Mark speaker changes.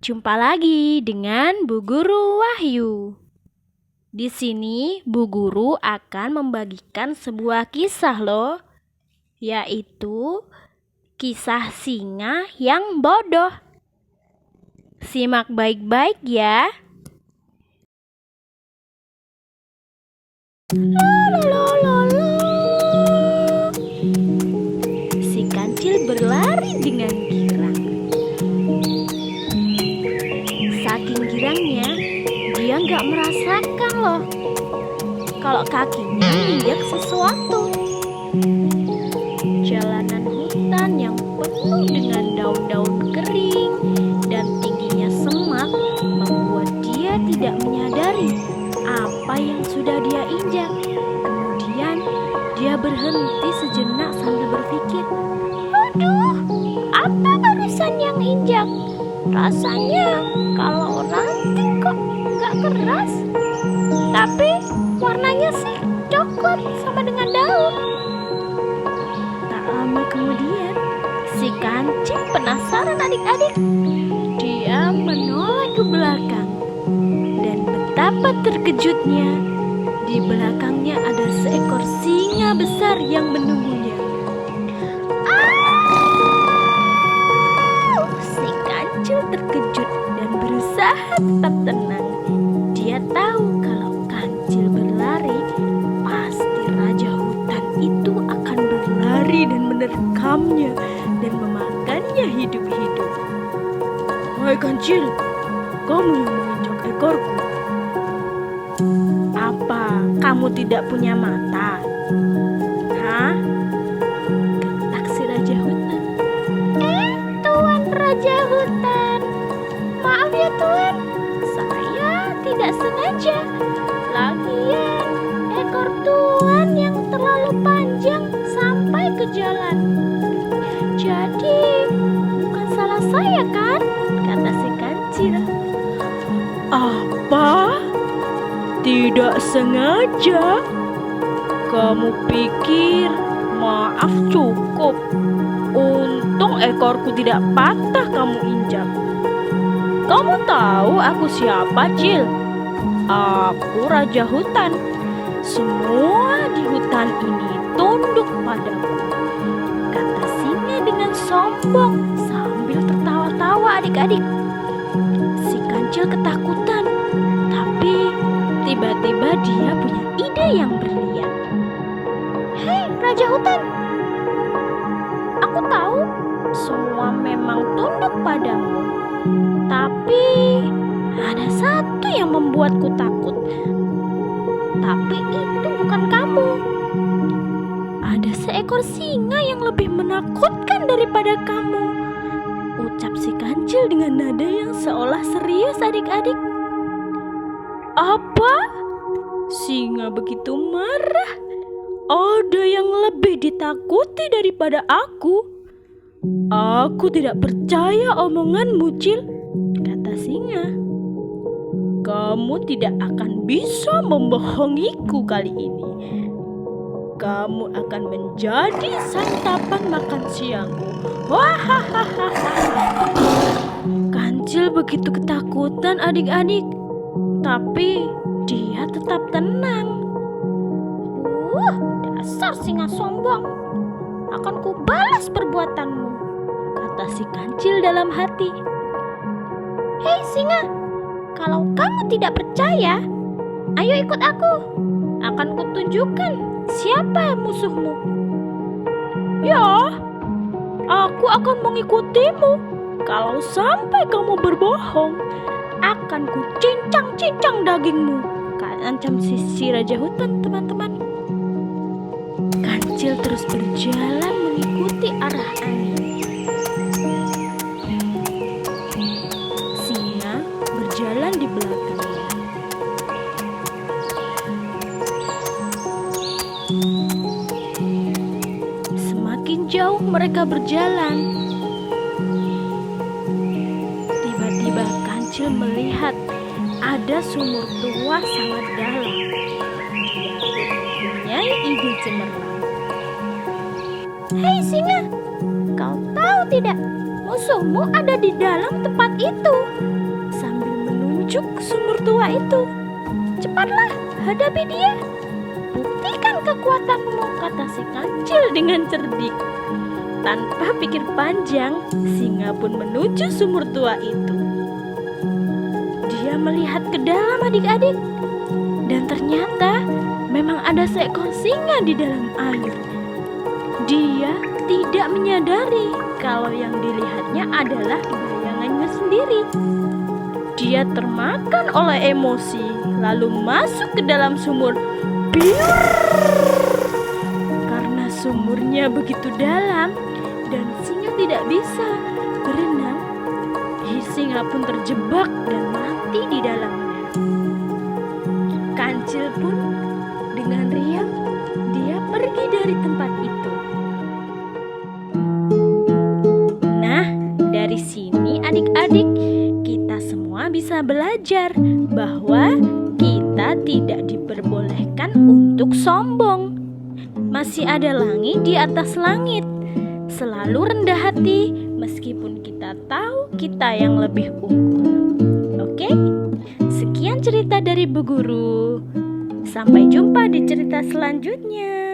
Speaker 1: Jumpa lagi dengan Bu Guru Wahyu. Di sini Bu Guru akan membagikan sebuah kisah loh, yaitu kisah singa yang bodoh. Simak baik-baik ya. Si kancil berlari dengan girang. Saking girangnya, dia nggak merasakan loh kalau kakinya menginjak sesuatu. Jalanan hutan yang penuh dengan daun-daun kering dan tingginya semak membuat dia tidak menyadari apa yang sudah dia injak. Kemudian dia berhenti sejenak sambil berpikir, "Aduh, apa barusan yang injak? Rasanya kalau ranting kok nggak keras, tapi warnanya sih coklat sama dengan daun." Tak lama kemudian, si kancil penasaran adik-adik. Dia menoleh ke belakang dan betapa terkejutnya. Di belakangnya ada seekor singa besar yang menunggunya. Si kancil terkejut dan berusaha tetap tenang. Dia tahu kalau kancil berlari, pasti raja hutan itu akan berlari dan menerkamnya dan memakannya hidup-hidup. "Hai kancil, kamu yang menginjak ekorku. Apa kamu tidak punya mata? Hah?" Getak si raja hutan. Tuan raja hutan, maaf ya tuan, saya tidak sengaja. Lagian ekor tuan yang terlalu panjang sampai ke jalan. Jadi bukan salah saya kan? Kata si kancil. "Apa? Tidak sengaja? Kamu pikir maaf cukup? Untung ekorku tidak patah kamu injak. Kamu tahu aku siapa, Cil? Aku raja hutan. Semua di hutan ini tunduk padaku," kata singa dengan sombong sambil tertawa-tawa adik-adik. Si kancil ketakutan, tapi tiba-tiba dia punya ide yang brilian. "Hei raja hutan, aku tahu semua memang tunduk padamu, tapi ada satu yang membuatku takut. Tapi itu bukan kamu. Ada seekor singa yang lebih menakutkan daripada kamu," ucap si kancil dengan nada yang seolah serius adik-adik. "Apa? Singa begitu marah? Ada yang lebih ditakuti daripada aku? Aku tidak percaya omonganmu, Cil," kata singa. "Kamu tidak akan bisa membohongiku kali ini. Kamu akan menjadi santapan makan siangku." Wahahaha. Kancil begitu ketakutan adik-adik, tapi dia tetap tenang. Dasar singa sombong, akan kubalas perbuatanmu," kata si kancil dalam hati. "Hei singa, kalau kamu tidak percaya, ayo ikut aku. Akan kutunjukkan siapa musuhmu." "Ya, aku akan mengikutimu. Kalau sampai kamu berbohong, akan kucincang-cincang dagingmu," ancam si raja hutan, teman-teman. Kancil terus berjalan mengikuti arah angin. Singa berjalan di belakangnya. Semakin jauh mereka berjalan. Tiba-tiba kancil melihat ada sumur tua sangat dalam. Dia mempunyai ide cemerlang. "Hei singa, kau tahu tidak, musuhmu ada di dalam tempat itu. menuju ke sumur tua itu. Cepatlah, hadapi dia. Buktikan kekuatanmu, kata si kancil dengan cerdik. Tanpa pikir panjang, singa pun menuju sumur tua itu. Dia melihat ke dalam adik-adik, dan ternyata memang ada seekor singa di dalam air. Dia tidak menyadari kalau yang dilihatnya adalah bayangannya sendiri. Dia termakan oleh emosi, lalu masuk ke dalam sumur. Biur! Karena sumurnya begitu dalam dan singa tidak bisa berenang, singa pun terjebak dan mati di dalamnya. Kancil pun dengan riang dia pergi dari tempat itu. Nah, dari sini adik-adik, kita semua bisa belajar bahwa kita tidak diperbolehkan untuk sombong. Masih ada langit di atas langit. Selalu rendah hati meskipun kita tahu kita yang lebih unggul. Oke? Sekian cerita dari Bu Guru. Sampai jumpa di cerita selanjutnya.